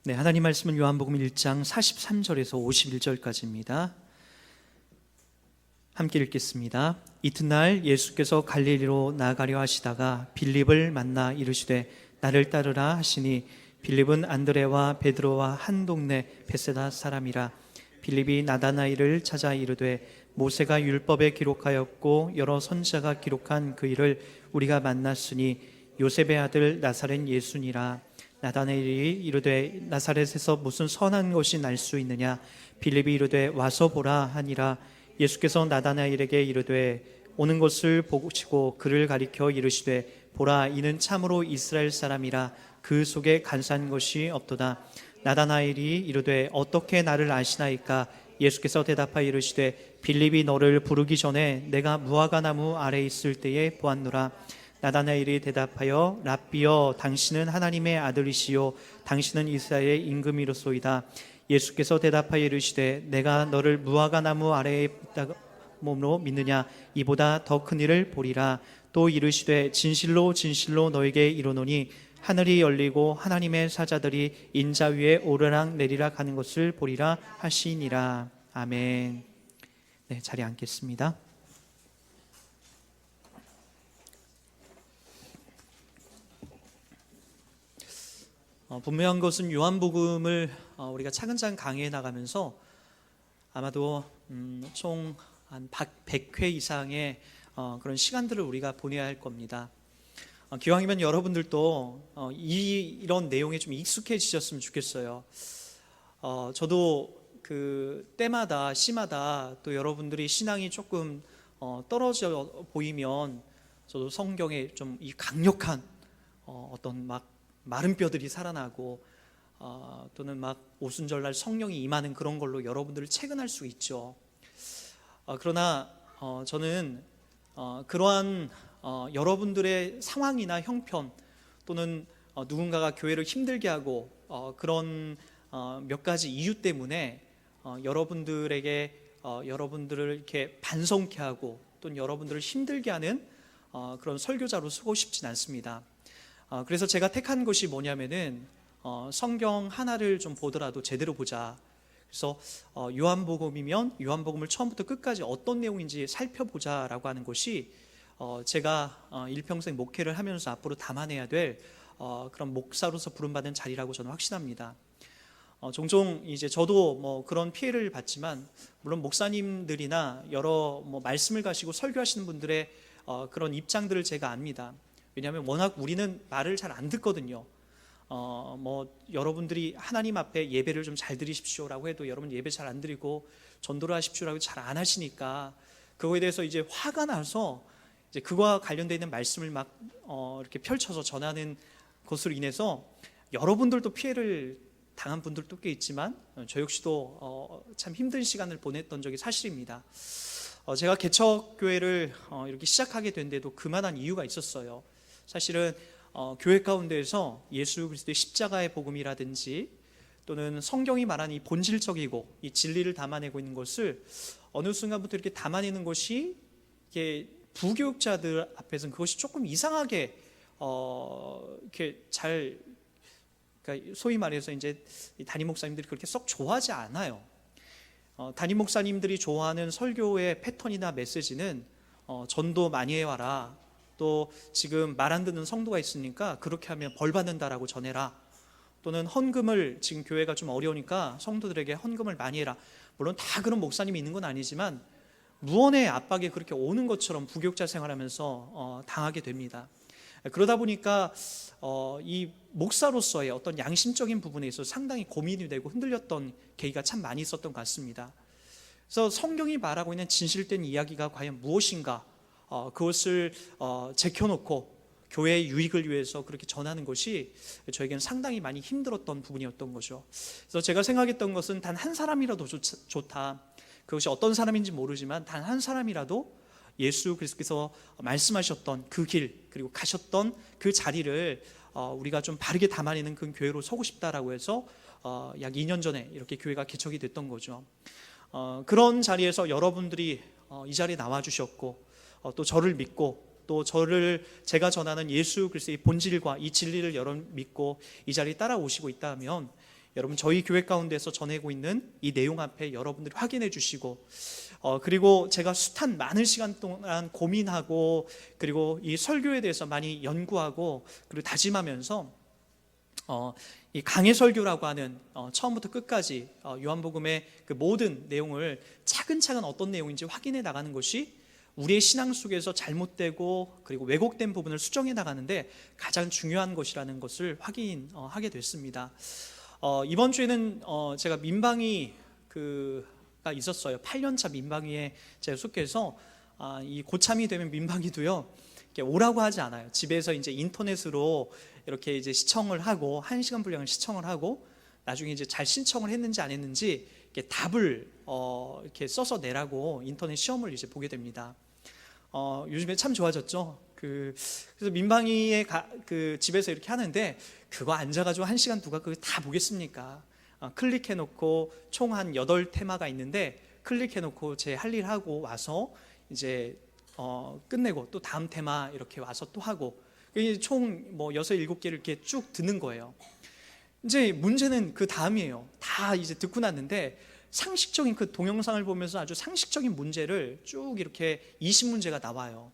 네, 하나님 말씀은 요한복음 1장 43절에서 51절까지입니다. 함께 읽겠습니다. 이튿날 예수께서 갈릴리로 나가려 하시다가 빌립을 만나 이르시되 나를 따르라 하시니 빌립은 안드레와 베드로와 한 동네 베세다 사람이라. 빌립이 나다나엘을 찾아 이르되 모세가 율법에 기록하였고 여러 선지자가 기록한 그 일을 우리가 만났으니 요셉의 아들 나사렛 예수니라. 나다나엘이 이르되 나사렛에서 무슨 선한 것이 날 수 있느냐. 빌립이 이르되 와서 보라 하니라. 예수께서 나다나엘에게 이르되 오는 것을 보시고 그를 가리켜 이르시되 보라, 이는 참으로 이스라엘 사람이라 그 속에 간사한 것이 없도다. 나다나엘이 이르되 어떻게 나를 아시나이까. 예수께서 대답하여 이르시되 빌립이 너를 부르기 전에 내가 무화과 나무 아래에 있을 때에 보았노라. 나다나엘이 대답하여 랍비여, 당신은 하나님의 아들이시요 당신은 이스라엘의 임금이로소이다. 예수께서 대답하여 이르시되 내가 너를 무화과 나무 아래에 있다므로 믿느냐. 이보다 더 큰 일을 보리라. 또 이르시되 진실로 진실로 너에게 이르노니 하늘이 열리고 하나님의 사자들이 인자 위에 오르락 내리락 하는 것을 보리라 하시니라. 아멘. 네, 자리에 앉겠습니다. 분명한 것은 요한복음을 우리가 차근차근 강의해 나가면서 아마도 총 한 100회 이상의 그런 시간들을 우리가 보내야 할 겁니다. 기왕이면 여러분들도 이런 내용에 좀 익숙해지셨으면 좋겠어요. 저도 그 때마다 시마다 또 여러분들이 신앙이 조금 떨어져 보이면 저도 성경에 좀 이 강력한 어떤 막 마른 뼈들이 살아나고 또는 막 오순절날 성령이 임하는 그런 걸로 여러분들을 체근할 수 있죠. 그러나 저는 그러한 여러분들의 상황이나 형편 또는 누군가가 교회를 힘들게 하고 그런 몇 가지 이유 때문에 여러분들에게 여러분들을 이렇게 반성케 하고 또는 여러분들을 힘들게 하는 그런 설교자로 서고 싶진 않습니다. 그래서 제가 택한 것이 뭐냐면은 성경 하나를 좀 보더라도 제대로 보자. 그래서 요한복음이면 요한복음을 처음부터 끝까지 어떤 내용인지 살펴보자라고 하는 것이 제가 일평생 목회를 하면서 앞으로 담아내야 될 그런 목사로서 부름받은 자리라고 저는 확신합니다. 종종 이제 저도 뭐 그런 피해를 받지만 물론 목사님들이나 여러 뭐 말씀을 가지고 설교하시는 분들의 그런 입장들을 제가 압니다. 왜냐하면 워낙 우리는 말을 잘 안 듣거든요. 뭐 여러분들이 하나님 앞에 예배를 좀 잘 드리십시오라고 해도 여러분 예배 잘 안 드리고 전도를 하십시오라고 잘 안 하시니까 그거에 대해서 이제 화가 나서 이제 그와 관련되어 있는 말씀을 막 이렇게 펼쳐서 전하는 것으로 인해서 여러분들도 피해를 당한 분들도 꽤 있지만 저 역시도 참 힘든 시간을 보냈던 적이 사실입니다. 제가 개척교회를 이렇게 시작하게 된 데도 그만한 이유가 있었어요. 사실은 교회 가운데에서 예수 그리스도의 십자가의 복음이라든지 또는 성경이 말하는 이 본질적이고 이 진리를 담아내고 있는 것을 어느 순간부터 이렇게 담아내는 것이 이게 부교육자들 앞에서는 그것이 조금 이상하게 이렇게 잘, 그러니까 소위 말해서 이제 담임 목사님들이 그렇게 썩 좋아하지 않아요. 담임 목사님들이 좋아하는 설교의 패턴이나 메시지는 전도 많이 해와라, 또 지금 말 안 듣는 성도가 있으니까 그렇게 하면 벌 받는다라고 전해라, 또는 헌금을 지금 교회가 좀 어려우니까 성도들에게 헌금을 많이 해라. 물론 다 그런 목사님이 있는 건 아니지만 무언의 압박이 그렇게 오는 것처럼 부교육자 생활하면서 당하게 됩니다. 그러다 보니까 이 목사로서의 어떤 양심적인 부분에 있어서 상당히 고민이 되고 흔들렸던 계기가 참 많이 있었던 것 같습니다. 그래서 성경이 말하고 있는 진실된 이야기가 과연 무엇인가, 그것을 제껴놓고 교회의 유익을 위해서 그렇게 전하는 것이 저에게는 상당히 많이 힘들었던 부분이었던 거죠. 그래서 제가 생각했던 것은 단 한 사람이라도 좋다. 그것이 어떤 사람인지 모르지만 단 한 사람이라도 예수 그리스도께서 말씀하셨던 그 길, 그리고 가셨던 그 자리를 우리가 좀 바르게 담아내는 그 교회로 서고 싶다라고 해서 약 2년 전에 이렇게 교회가 개척이 됐던 거죠. 그런 자리에서 여러분들이 이 자리에 나와주셨고 또 저를 믿고 또 저를 제가 전하는 예수 그리스도의 본질과 이 진리를 여러분 믿고 이 자리에 따라오시고 있다면 여러분 저희 교회 가운데서 전하고 있는 이 내용 앞에 여러분들이 확인해 주시고 그리고 제가 숱한 많은 시간 동안 고민하고 그리고 이 설교에 대해서 많이 연구하고 그리고 다짐하면서 이 강해 설교라고 하는 처음부터 끝까지 요한복음의 그 모든 내용을 차근차근 어떤 내용인지 확인해 나가는 것이 우리의 신앙 속에서 잘못되고 그리고 왜곡된 부분을 수정해 나가는데 가장 중요한 것이라는 것을 확인하게 됐습니다. 이번 주에는 제가 민방위가 있었어요. 8년차 민방위에 제가 속해서 이 고참이 되면 민방위도요 오라고 하지 않아요. 집에서 이제 인터넷으로 이렇게 이제 시청을 하고 1시간 분량을 시청을 하고 나중에 이제 잘 신청을 했는지 안 했는지 이렇게 답을 이렇게 써서 내라고 인터넷 시험을 이제 보게 됩니다. 요즘에 참 좋아졌죠. 그래서 민방위에 그 집에서 이렇게 하는데 그거 앉아가지고 1시간 누가 그거 다 보겠습니까? 클릭해놓고 총 한 8테마가 있는데 클릭해놓고 제 할 일 하고 와서 이제 끝내고 또 다음 테마 이렇게 와서 또 하고 총 뭐 6, 7개를 이렇게 쭉 듣는 거예요. 이제 문제는 그 다음이에요. 다 이제 듣고 났는데 상식적인 그 동영상을 보면서 아주 상식적인 문제를 쭉 이렇게 20문제가 나와요.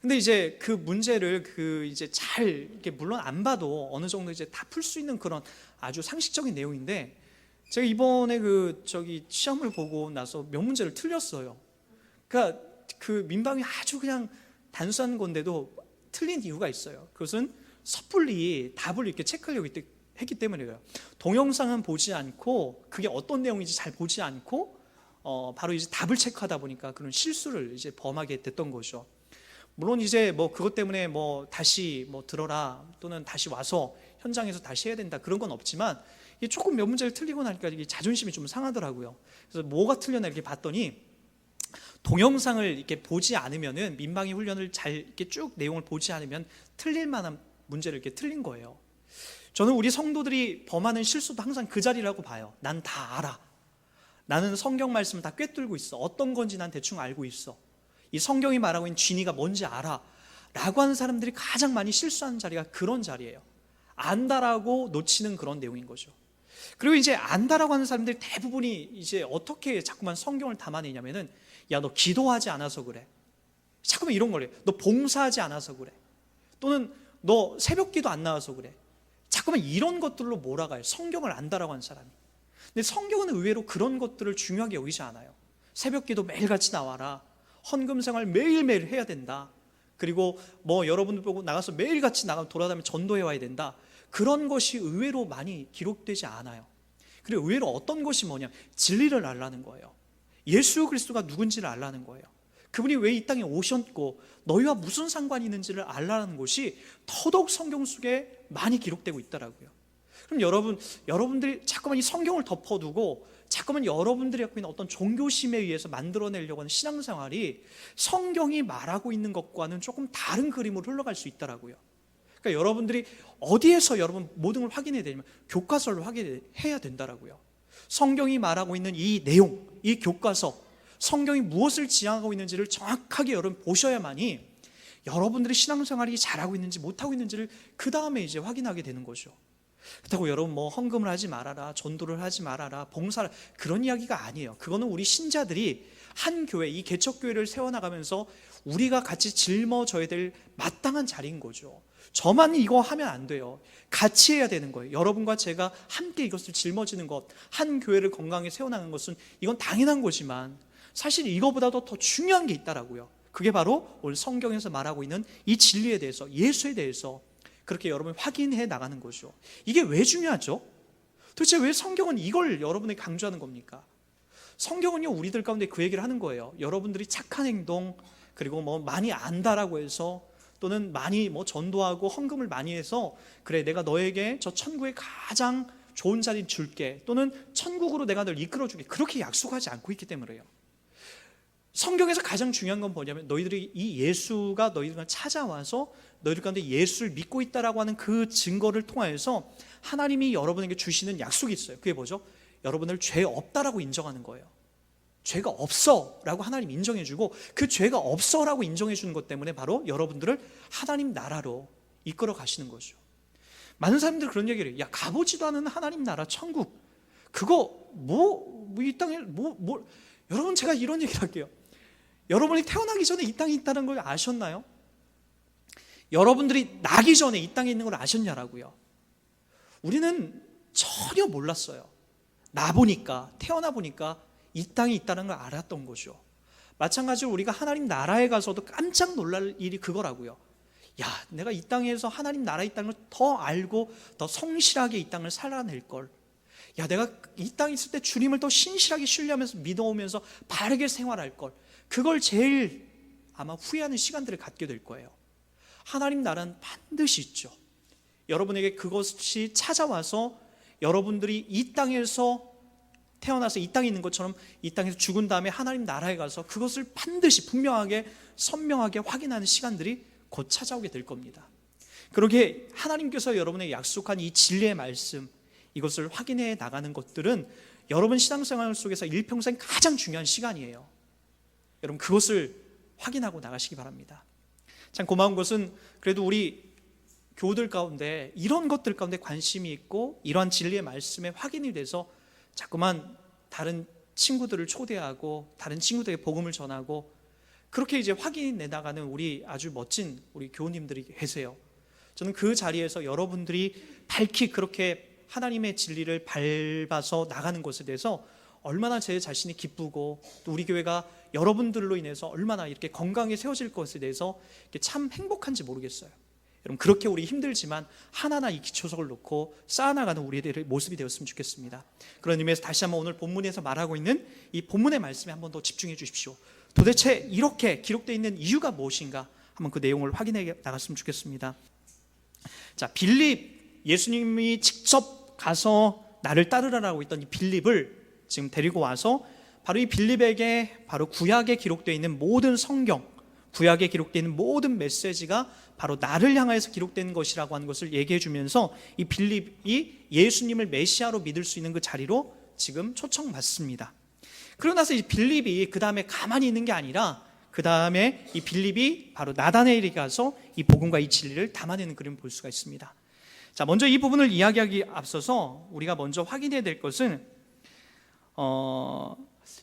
근데 이제 그 문제를 이제 잘 이렇게 물론 안 봐도 어느 정도 이제 다 풀 수 있는 그런 아주 상식적인 내용인데 제가 이번에 시험을 보고 나서 몇 문제를 틀렸어요. 그러니까 그 민방위 아주 그냥 단순한 건데도 틀린 이유가 있어요. 그것은 섣불리 답을 이렇게 체크하려고 했기 때문이에요. 동영상은 보지 않고 그게 어떤 내용인지 잘 보지 않고 바로 이제 답을 체크하다 보니까 그런 실수를 이제 범하게 됐던 거죠. 물론 이제 뭐 그것 때문에 뭐 다시 뭐 들어라 또는 다시 와서 현장에서 다시 해야 된다 그런 건 없지만 이게 조금 몇 문제를 틀리고 나니까 이게 자존심이 좀 상하더라고요. 그래서 뭐가 틀렸나 이렇게 봤더니 동영상을 이렇게 보지 않으면은 민방위 훈련을 잘 이렇게 쭉 내용을 보지 않으면 틀릴 만한 문제를 이렇게 틀린 거예요. 저는 우리 성도들이 범하는 실수도 항상 그 자리라고 봐요. 난 다 알아. 나는 성경 말씀을 다 꿰뚫고 있어. 어떤 건지 난 대충 알고 있어. 이 성경이 말하고 있는 진리가 뭔지 알아. 라고 하는 사람들이 가장 많이 실수하는 자리가 그런 자리예요. 안다라고 놓치는 그런 내용인 거죠. 그리고 이제 안다라고 하는 사람들이 대부분이 이제 어떻게 자꾸만 성경을 담아내냐면은 야, 너 기도하지 않아서 그래. 자꾸만 이런 거래. 너 봉사하지 않아서 그래. 또는 너 새벽기도 안 나와서 그래. 자꾸만 이런 것들로 몰아가요. 성경을 안다라고 하는 사람이. 근데 성경은 의외로 그런 것들을 중요하게 여기지 않아요. 새벽기도 매일같이 나와라. 헌금생활 매일매일 해야 된다. 그리고 뭐 여러분들 보고 나가서 매일같이 돌아다니며 전도해 와야 된다. 그런 것이 의외로 많이 기록되지 않아요. 그리고 의외로 어떤 것이 뭐냐, 진리를 알라는 거예요. 예수 그리스도가 누군지를 알라는 거예요. 그분이 왜 이 땅에 오셨고 너희와 무슨 상관이 있는지를 알라는 것이 더더욱 성경 속에 많이 기록되고 있더라고요. 그럼 여러분들이 자꾸만 이 성경을 덮어두고 자꾸만 여러분들이 갖고 있는 어떤 종교심에 의해서 만들어내려고 하는 신앙생활이 성경이 말하고 있는 것과는 조금 다른 그림으로 흘러갈 수 있더라고요. 그러니까 여러분들이 어디에서 여러분 모든 걸 확인해야 되냐면 교과서를 확인해야 된다라고요. 성경이 말하고 있는 이 내용, 이 교과서, 성경이 무엇을 지향하고 있는지를 정확하게 여러분 보셔야만이 여러분들의 신앙생활이 잘하고 있는지 못하고 있는지를 그 다음에 이제 확인하게 되는 거죠. 그렇다고 여러분 뭐 헌금을 하지 말아라, 전도를 하지 말아라, 봉사를, 그런 이야기가 아니에요. 그거는 우리 신자들이 한 교회, 이 개척교회를 세워나가면서 우리가 같이 짊어져야 될 마땅한 자리인 거죠. 저만 이거 하면 안 돼요. 같이 해야 되는 거예요. 여러분과 제가 함께 이것을 짊어지는 것, 한 교회를 건강하게 세워나가는 것은 이건 당연한 거지만 사실 이거보다도 더 중요한 게 있다라고요. 그게 바로 오늘 성경에서 말하고 있는 이 진리에 대해서, 예수에 대해서 그렇게 여러분이 확인해 나가는 거죠. 이게 왜 중요하죠? 도대체 왜 성경은 이걸 여러분에게 강조하는 겁니까? 성경은요, 우리들 가운데 그 얘기를 하는 거예요. 여러분들이 착한 행동, 그리고 뭐 많이 안다라고 해서, 또는 많이 뭐 전도하고 헌금을 많이 해서 그래 내가 너에게 저 천국의 가장 좋은 자리 줄게, 또는 천국으로 내가 널 이끌어줄게, 그렇게 약속하지 않고 있기 때문에요. 성경에서 가장 중요한 건 뭐냐면 너희들이 이 예수가 너희들과 찾아와서 너희들 가운데 예수를 믿고 있다라고 하는 그 증거를 통하여서 하나님이 여러분에게 주시는 약속이 있어요. 그게 뭐죠? 여러분을 죄 없다라고 인정하는 거예요. 죄가 없어 라고 하나님 인정해주고, 그 죄가 없어 라고 인정해주는 것 때문에 바로 여러분들을 하나님 나라로 이끌어 가시는 거죠. 많은 사람들이 그런 얘기를 해요. 야, 가보지도 않은 하나님 나라 천국, 그거 이 땅에 여러분, 제가 이런 얘기를 할게요. 여러분이 태어나기 전에 이 땅에 있다는 걸 아셨나요? 여러분들이 나기 전에 이 땅에 있는 걸 아셨냐라고요. 우리는 전혀 몰랐어요. 태어나 보니까 이 땅에 있다는 걸 알았던 거죠. 마찬가지로 우리가 하나님 나라에 가서도 깜짝 놀랄 일이 그거라고요. 야, 내가 이 땅에서 하나님 나라에 있다는 걸 더 알고 더 성실하게 이 땅을 살아낼 걸. 야, 내가 이 땅에 있을 때 주님을 더 신실하게 신뢰하면서 믿어오면서 바르게 생활할 걸. 그걸 제일 아마 후회하는 시간들을 갖게 될 거예요. 하나님 나라는 반드시 있죠. 여러분에게 그것이 찾아와서 여러분들이 이 땅에서 태어나서 이 땅에 있는 것처럼 이 땅에서 죽은 다음에 하나님 나라에 가서 그것을 반드시 분명하게 선명하게 확인하는 시간들이 곧 찾아오게 될 겁니다. 그렇게 하나님께서 여러분에게 약속한 이 진리의 말씀, 이것을 확인해 나가는 것들은 여러분 신앙생활 속에서 일평생 가장 중요한 시간이에요. 여러분, 그것을 확인하고 나가시기 바랍니다. 참 고마운 것은 그래도 우리 교우들 가운데 이런 것들 가운데 관심이 있고 이러한 진리의 말씀에 확인이 돼서 자꾸만 다른 친구들을 초대하고 다른 친구들에게 복음을 전하고 그렇게 이제 확인이 내나가는 우리 아주 멋진 우리 교우님들이 계세요. 저는 그 자리에서 여러분들이 밝히 그렇게 하나님의 진리를 밟아서 나가는 것에 대해서 얼마나 제 자신이 기쁘고 또 우리 교회가 여러분들로 인해서 얼마나 이렇게 건강하게 세워질 것에 대해서 참 행복한지 모르겠어요. 여러분, 그렇게 우리 힘들지만 하나하나 이 기초석을 놓고 쌓아나가는 우리들의 모습이 되었으면 좋겠습니다. 그런 의미에서 다시 한번 오늘 본문에서 말하고 있는 이 본문의 말씀에 한번 더 집중해 주십시오. 도대체 이렇게 기록되어 있는 이유가 무엇인가 한번 그 내용을 확인해 나갔으면 좋겠습니다. 자, 빌립, 예수님이 직접 가서 나를 따르라라고 했던 이 빌립을 지금 데리고 와서 바로 이 빌립에게 바로 구약에 기록되어 있는 모든 성경, 구약에 기록되어 있는 모든 메시지가 바로 나를 향해서 기록된 것이라고 하는 것을 얘기해 주면서 이 빌립이 예수님을 메시아로 믿을 수 있는 그 자리로 지금 초청받습니다. 그러고 나서 이 빌립이 그 다음에 가만히 있는 게 아니라 그 다음에 이 빌립이 바로 나다나엘에 가서 이 복음과 이 진리를 담아내는 그림을 볼 수가 있습니다. 자, 먼저 이 부분을 이야기하기 앞서서 우리가 먼저 확인해야 될 것은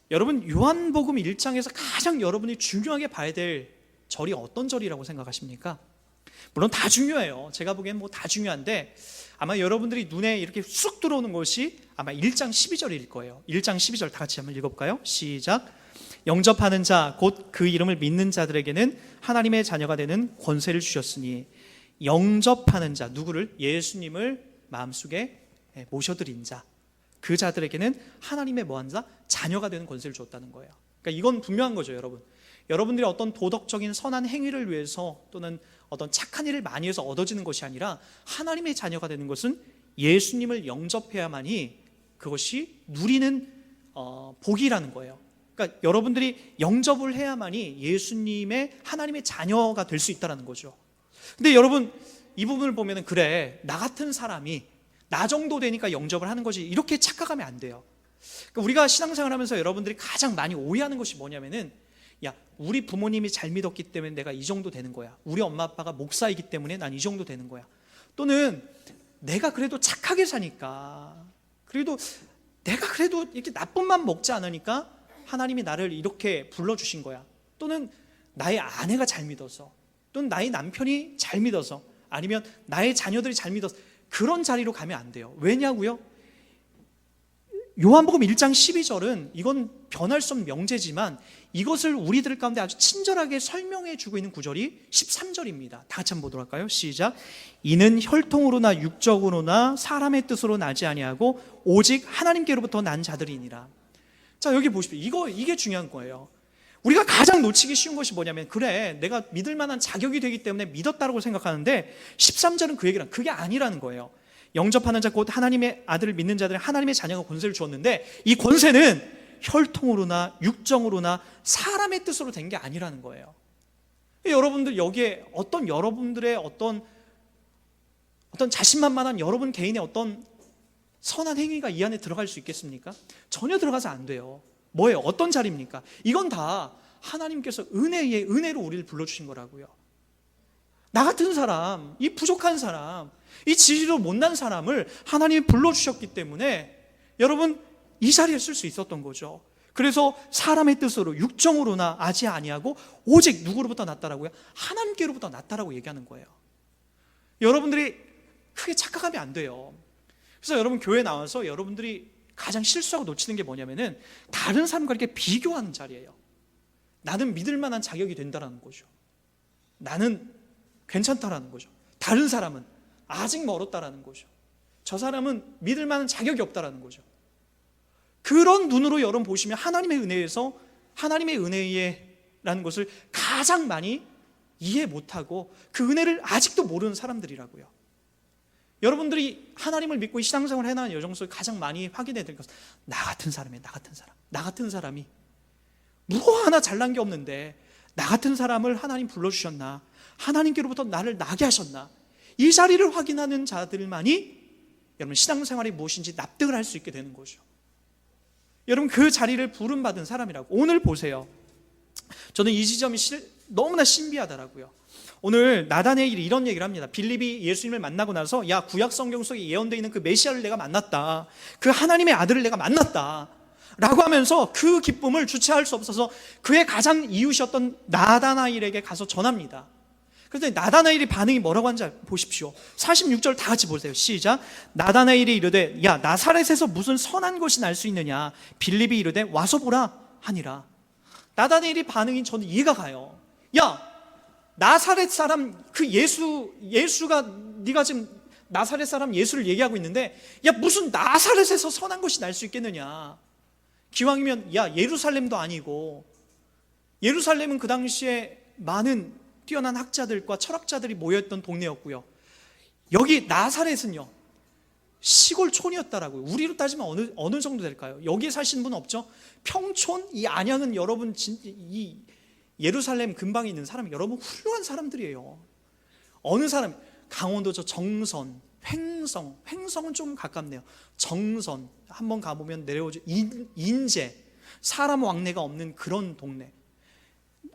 여러분, 요한복음 1장에서 가장 여러분이 중요하게 봐야 될 절이 어떤 절이라고 생각하십니까? 물론 다 중요해요. 제가 보기엔 뭐 다 중요한데 아마 여러분들이 눈에 이렇게 쑥 들어오는 것이 아마 1장 12절일 거예요. 1장 12절 다 같이 한번 읽어볼까요? 시작. 영접하는 자 곧 그 이름을 믿는 자들에게는 하나님의 자녀가 되는 권세를 주셨으니. 영접하는 자, 누구를? 예수님을 마음속에 모셔들인 자, 그 자들에게는 하나님의 뭐한 자? 자녀가 되는 권세를 줬다는 거예요. 그러니까 이건 분명한 거죠, 여러분. 여러분들이 어떤 도덕적인 선한 행위를 위해서 또는 어떤 착한 일을 많이 해서 얻어지는 것이 아니라 하나님의 자녀가 되는 것은 예수님을 영접해야만이 그것이 누리는 복이라는 거예요. 그러니까 여러분들이 영접을 해야만이 예수님의 하나님의 자녀가 될 수 있다는 거죠. 근데 여러분, 이 부분을 보면은 그래, 나 같은 사람이 나 정도 되니까 영접을 하는 거지, 이렇게 착각하면 안 돼요. 그러니까 우리가 신앙생활 하면서 여러분들이 가장 많이 오해하는 것이 뭐냐면은, 야, 우리 부모님이 잘 믿었기 때문에 내가 이 정도 되는 거야. 우리 엄마 아빠가 목사이기 때문에 난 이 정도 되는 거야. 또는 내가 그래도 착하게 사니까, 그래도 내가 그래도 이렇게 나쁜 맘 먹지 않으니까 하나님이 나를 이렇게 불러주신 거야. 또는 나의 아내가 잘 믿어서, 또는 나의 남편이 잘 믿어서, 아니면 나의 자녀들이 잘 믿어서, 그런 자리로 가면 안 돼요. 왜냐고요? 요한복음 1장 12절은 이건 변할 수 없는 명제지만 이것을 우리들 가운데 아주 친절하게 설명해 주고 있는 구절이 13절입니다. 다 같이 한번 보도록 할까요? 시작. 이는 혈통으로나 육적으로나 사람의 뜻으로 나지 아니하고 오직 하나님께로부터 난 자들이니라. 자, 여기 보십시오. 이게 중요한 거예요. 우리가 가장 놓치기 쉬운 것이 뭐냐면, 그래, 내가 믿을 만한 자격이 되기 때문에 믿었다고 생각하는데 13절은 그 얘기란, 그게 아니라는 거예요. 영접하는 자 곧 하나님의 아들을 믿는 자들은 하나님의 자녀가 권세를 주었는데 이 권세는 혈통으로나 육정으로나 사람의 뜻으로 된 게 아니라는 거예요. 여러분들 여기에 여러분들의 어떤 자신만만한 여러분 개인의 어떤 선한 행위가 이 안에 들어갈 수 있겠습니까? 전혀 들어가서 안 돼요. 뭐예요? 어떤 자리입니까? 이건 다 하나님께서 은혜로 우리를 불러주신 거라고요. 나 같은 사람, 이 부족한 사람, 이 지지로 못난 사람을 하나님이 불러주셨기 때문에 여러분 이 자리에 쓸 수 있었던 거죠. 그래서 사람의 뜻으로 육정으로나 아지 아니하고 오직 누구로부터 났다라고요? 하나님께로부터 났다라고 얘기하는 거예요. 여러분들이 크게 착각하면 안 돼요. 그래서 여러분 교회 나와서 여러분들이 가장 실수하고 놓치는 게 뭐냐면은 다른 사람과 이렇게 비교하는 자리예요. 나는 믿을 만한 자격이 된다라는 거죠. 나는 괜찮다라는 거죠. 다른 사람은 아직 멀었다라는 거죠. 저 사람은 믿을 만한 자격이 없다라는 거죠. 그런 눈으로 여러분 보시면 하나님의 은혜에서 하나님의 은혜라는 것을 가장 많이 이해 못하고 그 은혜를 아직도 모르는 사람들이라고요. 여러분들이 하나님을 믿고 이 신앙생활을 해나가는 여정 속에 가장 많이 확인해야 될 것은 나 같은 사람이에요. 나 같은 사람이 뭐 하나 잘난 게 없는데 나 같은 사람을 하나님 불러주셨나, 하나님께로부터 나를 나게 하셨나, 이 자리를 확인하는 자들만이 여러분 신앙생활이 무엇인지 납득을 할 수 있게 되는 거죠. 여러분 그 자리를 부름받은 사람이라고. 오늘 보세요. 저는 이 지점이 너무나 신비하더라고요. 오늘 나다네일이 이런 얘기를 합니다. 빌립이 예수님을 만나고 나서 야, 구약 성경 속에 예언되어 있는 그 메시아를 내가 만났다, 그 하나님의 아들을 내가 만났다 라고 하면서 그 기쁨을 주체할 수 없어서 그의 가장 이웃이었던 나다나엘에게 가서 전합니다. 그런데 나다나엘이 반응이 뭐라고 하는지 보십시오. 46절 다 같이 보세요. 시작. 나다나엘이 이르되 야, 나사렛에서 무슨 선한 것이 날 수 있느냐. 빌립이 이르되 와서 보라 하니라. 나다나엘이 반응이 저는 이해가 가요. 야, 나사렛 사람 그 예수가 네가 지금 나사렛 사람 예수를 얘기하고 있는데 야, 무슨 나사렛에서 선한 것이 날 수 있겠느냐. 기왕이면 야, 예루살렘도 아니고, 예루살렘은 그 당시에 많은 뛰어난 학자들과 철학자들이 모였던 동네였고요. 여기 나사렛은요 시골촌이었다라고요. 우리로 따지면 어느 정도 될까요? 여기에 사시는 분 없죠? 평촌, 이 안양은 여러분 이 예루살렘 근방에 있는 사람이 여러분 훌륭한 사람들이에요. 어느 사람, 강원도 저 정선, 횡성은 좀 가깝네요. 정선 한번 가보면 내려오죠. 인제, 사람 왕래가 없는 그런 동네.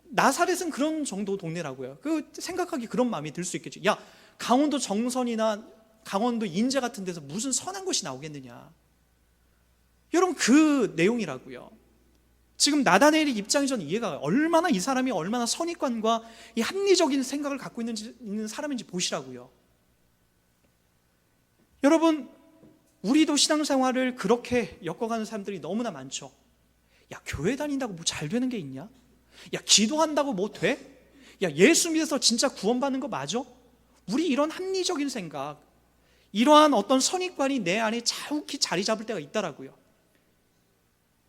나사렛은 그런 정도 동네라고요. 그 생각하기 그런 마음이 들 수 있겠죠. 야, 강원도 정선이나 강원도 인제 같은 데서 무슨 선한 것이 나오겠느냐. 여러분 그 내용이라고요. 지금 나다네엘의 입장이 저는 이해가 가요. 얼마나 이 사람이 얼마나 선입관과 이 합리적인 생각을 갖고 있는 사람인지 보시라고요. 여러분 우리도 신앙생활을 그렇게 엮어가는 사람들이 너무나 많죠. 야, 교회 다닌다고 뭐 잘 되는 게 있냐? 야, 기도한다고 뭐 돼? 야, 예수 믿어서 진짜 구원받는 거 맞아? 우리 이런 합리적인 생각, 이러한 어떤 선입관이 내 안에 자욱히 자리 잡을 때가 있더라고요.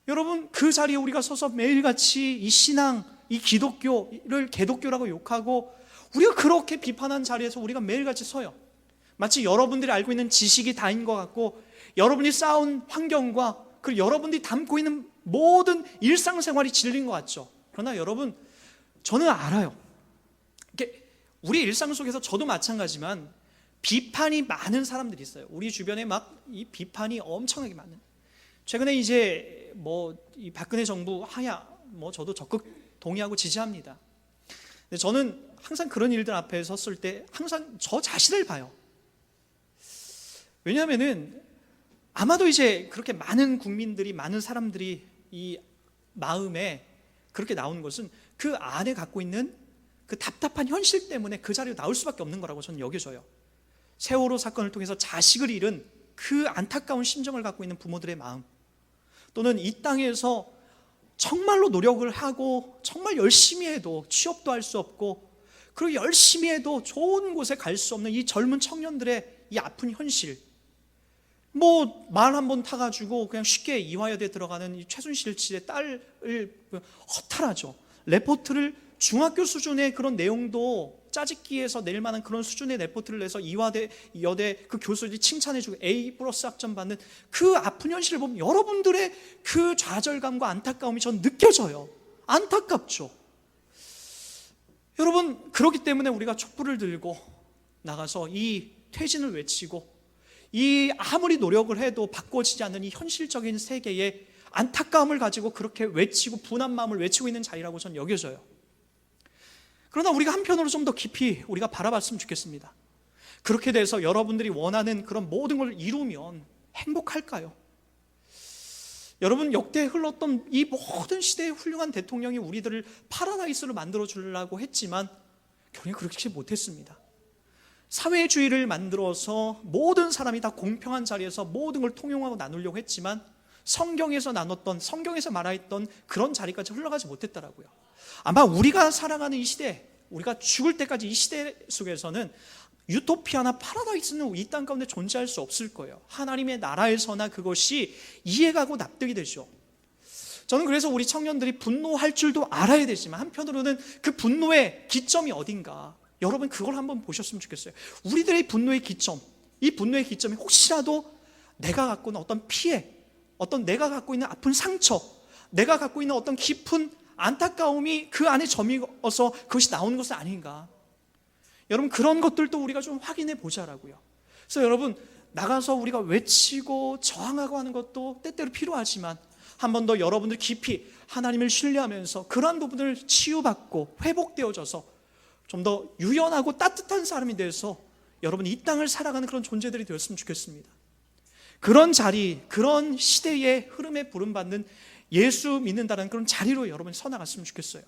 여러분 그 자리에 우리가 서서 매일같이 이 신앙, 이 기독교를 개독교라고 욕하고 우리가 그렇게 비판한 자리에서 우리가 매일같이 서요. 마치 여러분들이 알고 있는 지식이 다인 것 같고, 여러분이 쌓은 환경과 그리고 여러분들이 담고 있는 모든 일상생활이 진리인 것 같죠. 그러나 여러분 저는 알아요. 우리 일상 속에서 저도 마찬가지지만 비판이 많은 사람들이 있어요. 우리 주변에 막 이 비판이 엄청나게 많은. 최근에 이제 이 박근혜 정부 하야 저도 적극 동의하고 지지합니다. 근데 저는 항상 그런 일들 앞에 섰을 때 항상 저 자신을 봐요. 왜냐하면은 아마도 이제 그렇게 많은 국민들이, 많은 사람들이 이 마음에 그렇게 나오는 것은 그 안에 갖고 있는 그 답답한 현실 때문에 그 자리로 나올 수밖에 없는 거라고 저는 여겨져요. 세월호 사건을 통해서 자식을 잃은 그 안타까운 심정을 갖고 있는 부모들의 마음, 또는 이 땅에서 정말로 노력을 하고 정말 열심히 해도 취업도 할 수 없고, 그리고 열심히 해도 좋은 곳에 갈 수 없는 이 젊은 청년들의 이 아픈 현실, 말 한 번 타가지고 그냥 쉽게 이화여대 들어가는 이 최순실 씨의 딸을 허탈하죠. 레포트를 중학교 수준의 그런 내용도 짜집기해서 낼 만한 그런 수준의 레포트를 내서 이화대 여대 그 교수들이 칭찬해주고 A+ 학점 받는 그 아픈 현실을 보면 여러분들의 그 좌절감과 안타까움이 전 느껴져요. 안타깝죠. 여러분 그렇기 때문에 우리가 촛불을 들고 나가서 이 퇴진을 외치고, 이 아무리 노력을 해도 바꿔지지 않는 이 현실적인 세계에 안타까움을 가지고 그렇게 외치고 분한 마음을 외치고 있는 자리라고 저는 여겨져요. 그러나 우리가 한편으로 좀 더 깊이 우리가 바라봤으면 좋겠습니다. 그렇게 돼서 여러분들이 원하는 그런 모든 걸 이루면 행복할까요? 여러분, 역대 흘렀던 이 모든 시대의 훌륭한 대통령이 우리들을 파라다이스로 만들어 주려고 했지만 결국엔 그렇게 못했습니다. 사회주의를 만들어서 모든 사람이 다 공평한 자리에서 모든 걸 통용하고 나누려고 했지만 성경에서 말하였던 그런 자리까지 흘러가지 못했더라고요. 아마 우리가 살아가는 이 시대, 우리가 죽을 때까지 이 시대 속에서는 유토피아나 파라다이스는 이 땅 가운데 존재할 수 없을 거예요. 하나님의 나라에서나 그것이 이해가고 납득이 되죠. 저는 그래서 우리 청년들이 분노할 줄도 알아야 되지만 한편으로는 그 분노의 기점이 어딘가, 여러분 그걸 한번 보셨으면 좋겠어요. 우리들의 분노의 기점, 이 분노의 기점이 혹시라도 내가 갖고 있는 어떤 피해, 어떤 내가 갖고 있는 아픈 상처, 내가 갖고 있는 어떤 깊은 안타까움이 그 안에 점이어서 그것이 나오는 것은 아닌가. 여러분, 그런 것들도 우리가 좀 확인해 보자라고요. 그래서 여러분, 나가서 우리가 외치고 저항하고 하는 것도 때때로 필요하지만 한 번 더 여러분들 깊이 하나님을 신뢰하면서 그러한 부분을 치유받고 회복되어져서 좀 더 유연하고 따뜻한 사람이 돼서 여러분 이 땅을 살아가는 그런 존재들이 되었으면 좋겠습니다. 그런 자리, 그런 시대의 흐름에 부름받는 예수 믿는다는 그런 자리로 여러분이 서나갔으면 좋겠어요.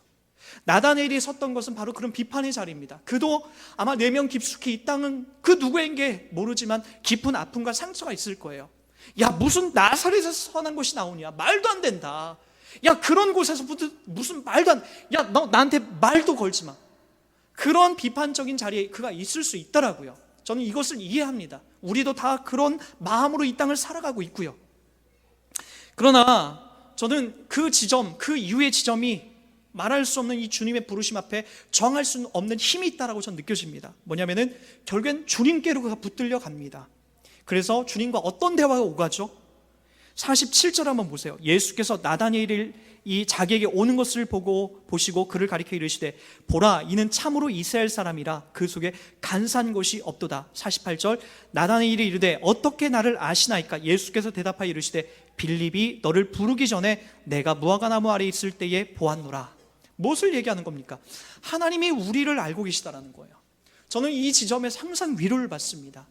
나다네일이 섰던 것은 바로 그런 비판의 자리입니다. 그도 아마 내면 깊숙이 이 땅은 그 누구에게 모르지만 깊은 아픔과 상처가 있을 거예요. 야, 무슨 나사렛에서 선한 것이 나오냐, 말도 안 된다. 야, 그런 곳에서 무슨 말도 안, 야, 너 나한테 말도 걸지 마. 그런 비판적인 자리에 그가 있을 수 있더라고요. 저는 이것을 이해합니다. 우리도 다 그런 마음으로 이 땅을 살아가고 있고요. 그러나 저는 그 지점, 그 이후의 지점이 말할 수 없는 이 주님의 부르심 앞에 저항할 수 없는 힘이 있다라고 저는 느껴집니다. 뭐냐면은 결국엔 주님께로 그가 붙들려 갑니다. 그래서 주님과 어떤 대화가 오가죠? 47절 한번 보세요. 예수께서 나다니엘이 자기에게 오는 것을 보시고 그를 가리켜 이르시되 보라, 이는 참으로 이스라엘 사람이라 그 속에 간사한 것이 없도다. 48절 나다니엘이 이르되 어떻게 나를 아시나이까? 예수께서 대답하여 이르시되 빌립이 너를 부르기 전에 내가 무화과나무 아래 있을 때에 보았노라. 무엇을 얘기하는 겁니까? 하나님이 우리를 알고 계시다라는 거예요. 저는 이 지점에서 항상 위로를 받습니다.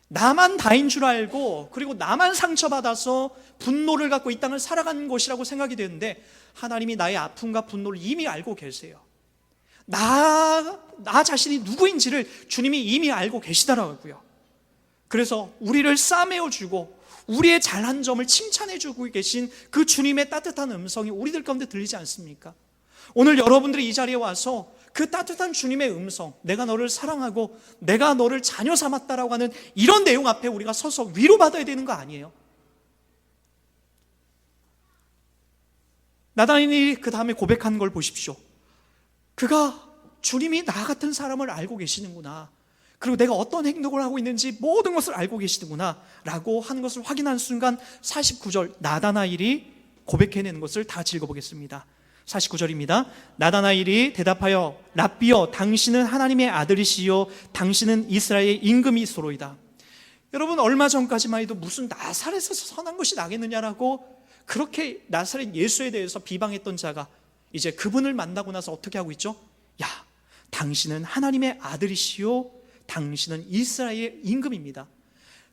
나만 다인 줄 알고 그리고 나만 상처받아서 분노를 갖고 이 땅을 살아가는 것이라고 생각이 되는데 하나님이 나의 아픔과 분노를 이미 알고 계세요. 나 자신이 누구인지를 주님이 이미 알고 계시더라고요. 그래서 우리를 싸매어주고 우리의 잘한 점을 칭찬해주고 계신 그 주님의 따뜻한 음성이 우리들 가운데 들리지 않습니까? 오늘 여러분들이 이 자리에 와서 그 따뜻한 주님의 음성, 내가 너를 사랑하고 내가 너를 자녀 삼았다라고 하는 이런 내용 앞에 우리가 서서 위로받아야 되는 거 아니에요? 나다니엘이 그 다음에 고백한 걸 보십시오. 그가 주님이 나 같은 사람을 알고 계시는구나, 그리고 내가 어떤 행동을 하고 있는지 모든 것을 알고 계시는구나 라고 하는 것을 확인한 순간 49절 나다나엘이 고백해내는 것을 다 읽어보겠습니다. 49절입니다. 나다나엘이 대답하여 랍비여, 당신은 하나님의 아들이시요 당신은 이스라엘의 임금이소로이다. 여러분, 얼마 전까지만 해도 무슨 나사렛에서 선한 것이 나겠느냐라고 그렇게 나사렛 예수에 대해서 비방했던 자가 이제 그분을 만나고 나서 어떻게 하고 있죠? 야, 당신은 하나님의 아들이시요 당신은 이스라엘의 임금입니다.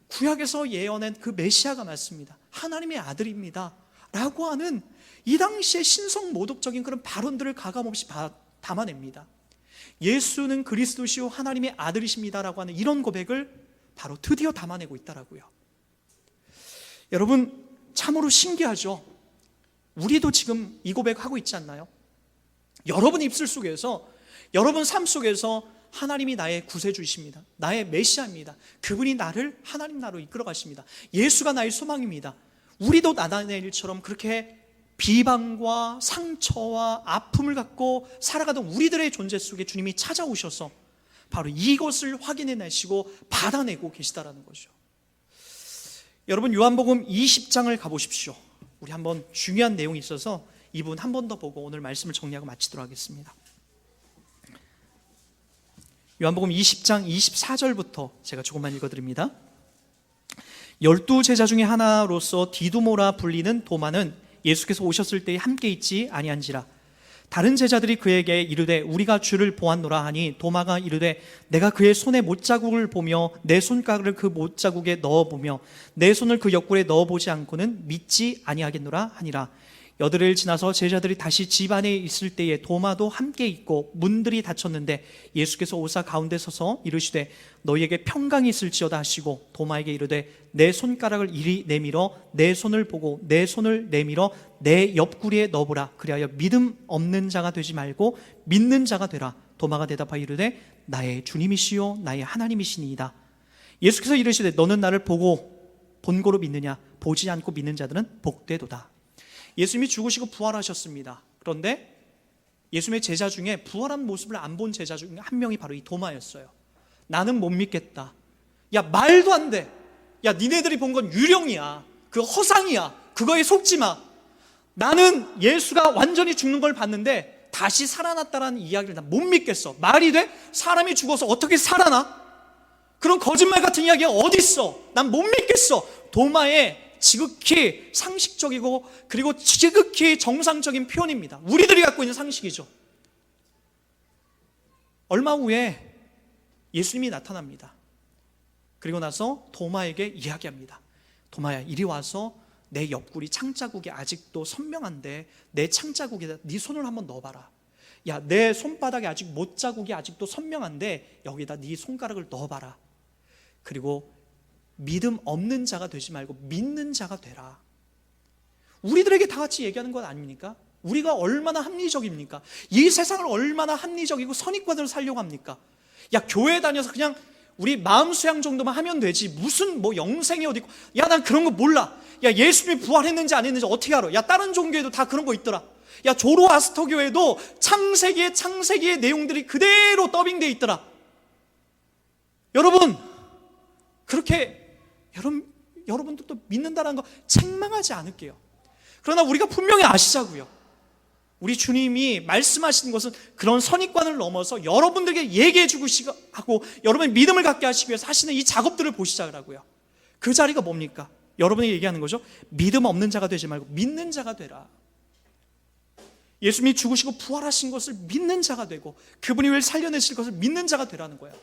구약에서 예언한 그 메시아가 맞습니다. 하나님의 아들입니다 라고 하는 이 당시에 신성모독적인 그런 발언들을 가감없이 담아냅니다. 예수는 그리스도시요 하나님의 아들이십니다라고 하는 이런 고백을 바로 드디어 담아내고 있더라고요. 여러분, 참으로 신기하죠? 우리도 지금 이 고백하고 있지 않나요? 여러분 입술 속에서, 여러분 삶 속에서 하나님이 나의 구세주이십니다. 나의 메시아입니다. 그분이 나를 하나님 나라로 이끌어 가십니다. 예수가 나의 소망입니다. 우리도 나다니엘처럼 그렇게 비방과 상처와 아픔을 갖고 살아가던 우리들의 존재 속에 주님이 찾아오셔서 바로 이것을 확인해내시고 받아내고 계시다라는 거죠. 여러분, 요한복음 20장을 가보십시오. 우리 한번 중요한 내용이 있어서 이 부분 한 번 더 보고 오늘 말씀을 정리하고 마치도록 하겠습니다. 요한복음 20장 24절부터 제가 조금만 읽어드립니다. 12제자 중에 하나로서 디두모라 불리는 도마는 예수께서 오셨을 때에 함께 있지 아니한지라. 다른 제자들이 그에게 이르되 우리가 주를 보았노라 하니 도마가 이르되 내가 그의 손에 못자국을 보며 내 손가락을 그 못자국에 넣어보며 내 손을 그 옆구리에 넣어보지 않고는 믿지 아니하겠노라 하니라. 여드레를 지나서 제자들이 다시 집 안에 있을 때에 도마도 함께 있고 문들이 닫혔는데 예수께서 오사 가운데 서서 이르시되 너희에게 평강이 있을지어다 하시고 도마에게 이르되 내 손가락을 이리 내밀어 내 손을 보고 내 손을 내밀어 내 옆구리에 넣어보라. 그리하여 믿음 없는 자가 되지 말고 믿는 자가 되라. 도마가 대답하여 이르되 나의 주님이시요 나의 하나님이시니이다. 예수께서 이르시되 너는 나를 보고 본고로 믿느냐? 보지 않고 믿는 자들은 복되도다. 예수님이 죽으시고 부활하셨습니다. 그런데 예수님의 제자 중에 부활한 모습을 안 본 제자 중에 한 명이 바로 이 도마였어요. 나는 못 믿겠다. 야, 말도 안 돼. 야, 니네들이 본 건 유령이야. 그 허상이야. 그거에 속지 마. 나는 예수가 완전히 죽는 걸 봤는데 다시 살아났다라는 이야기를 난 못 믿겠어. 말이 돼? 사람이 죽어서 어떻게 살아나? 그런 거짓말 같은 이야기가 어디 있어? 난 못 믿겠어. 도마의 지극히 상식적이고 그리고 지극히 정상적인 표현입니다. 우리들이 갖고 있는 상식이죠. 얼마 후에 예수님이 나타납니다. 그리고 나서 도마에게 이야기합니다. 도마야, 이리 와서 내 옆구리 창자국이 아직도 선명한데 내 창자국에다 네 손을 한번 넣어봐라. 야, 내 손바닥에 아직 못자국이 아직도 선명한데 여기다 네 손가락을 넣어봐라. 그리고 믿음 없는 자가 되지 말고 믿는 자가 되라. 우리들에게 다 같이 얘기하는 것 아닙니까? 우리가 얼마나 합리적입니까? 이 세상을 얼마나 합리적이고 선입관으로 살려고 합니까? 야, 교회 다녀서 그냥 우리 마음 수양 정도만 하면 되지 무슨 뭐 영생이 어디 있고, 야, 난 그런 거 몰라. 야, 예수님이 부활했는지 안 했는지 어떻게 알아? 야, 다른 종교에도 다 그런 거 있더라. 야, 조로아스터 교회도 창세기의 내용들이 그대로 더빙되어 있더라. 여러분, 그렇게 여러분들도 믿는다는 거 책망하지 않을게요. 그러나 우리가 분명히 아시자고요. 우리 주님이 말씀하시는 것은 그런 선입관을 넘어서 여러분들에게 얘기해 주고 하고 여러분의 믿음을 갖게 하시기 위해서 하시는 이 작업들을 보시자라고요. 그 자리가 뭡니까? 여러분이 얘기하는 거죠. 믿음 없는 자가 되지 말고 믿는 자가 되라. 예수님이 죽으시고 부활하신 것을 믿는 자가 되고 그분이 우리를 살려내실 것을 믿는 자가 되라는 거예요.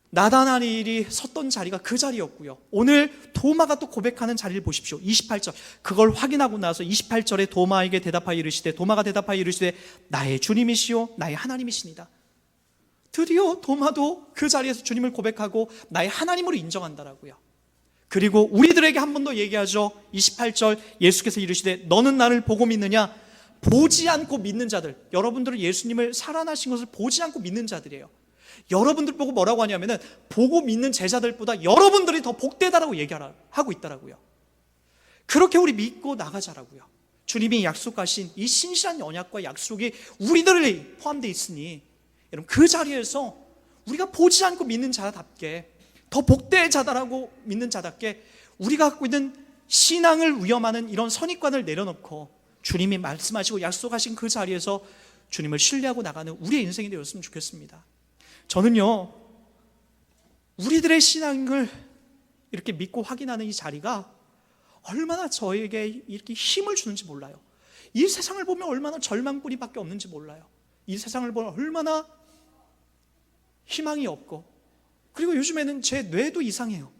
나다나엘이 섰던 자리가 그 자리였고요. 오늘 도마가 또 고백하는 자리를 보십시오. 28절. 그걸 확인하고 나서 28절에 도마에게 대답하여 이르시되 도마가 대답하여 이르시되 나의 주님이시요 나의 하나님이시니다. 드디어 도마도 그 자리에서 주님을 고백하고 나의 하나님으로 인정한다라고요. 그리고 우리들에게 한 번 더 얘기하죠. 28절 예수께서 이르시되 너는 나를 보고 믿느냐? 보지 않고 믿는 자들. 여러분들은 예수님을 살아나신 것을 보지 않고 믿는 자들이에요. 여러분들 보고 뭐라고 하냐면은 보고 믿는 제자들보다 여러분들이 더 복되다라고 얘기하고 있더라고요. 그렇게 우리 믿고 나가자라고요. 주님이 약속하신 이 신실한 언약과 약속이 우리들에 포함되어 있으니 여러분 그 자리에서 우리가 보지 않고 믿는 자답게 더 복된 자다라고 믿는 자답게 우리가 갖고 있는 신앙을 위험하는 이런 선입관을 내려놓고 주님이 말씀하시고 약속하신 그 자리에서 주님을 신뢰하고 나가는 우리의 인생이 되었으면 좋겠습니다. 저는요, 우리들의 신앙을 이렇게 믿고 확인하는 이 자리가 얼마나 저에게 이렇게 힘을 주는지 몰라요. 이 세상을 보면 얼마나 절망뿐이밖에 없는지 몰라요. 이 세상을 보면 얼마나 희망이 없고, 그리고 요즘에는 제 뇌도 이상해요.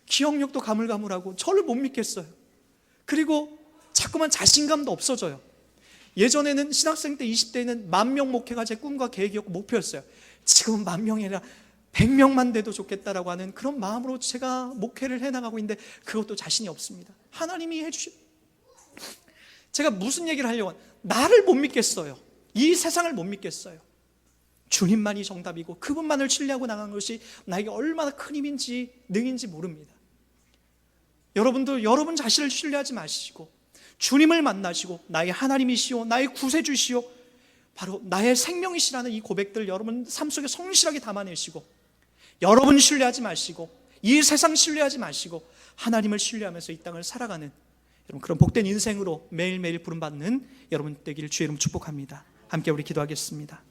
기억력도 가물가물하고 저를 못 믿겠어요. 그리고 자꾸만 자신감도 없어져요. 예전에는 신학생 때 20대에는 10,000명 목회가 제 꿈과 계획이었고 목표였어요. 지금은 10,000명이 아니라 100명만 돼도 좋겠다라고 하는 그런 마음으로 제가 목회를 해나가고 있는데 그것도 자신이 없습니다. 하나님이 해주신, 제가 무슨 얘기를 하려고 나를 못 믿겠어요. 이 세상을 못 믿겠어요. 주님만이 정답이고 그분만을 신뢰하고 나가는 것이 나에게 얼마나 큰 힘인지 능인지 모릅니다. 여러분도 여러분 자신을 신뢰하지 마시고 주님을 만나시고 나의 하나님이시오 나의 구세주시오 바로 나의 생명이시라는 이 고백들 여러분 삶 속에 성실하게 담아내시고 여러분 신뢰하지 마시고 이 세상 신뢰하지 마시고 하나님을 신뢰하면서 이 땅을 살아가는 여러분 그런 복된 인생으로 매일매일 부름받는 여러분 되기를 주의 이름 축복합니다. 함께 우리 기도하겠습니다.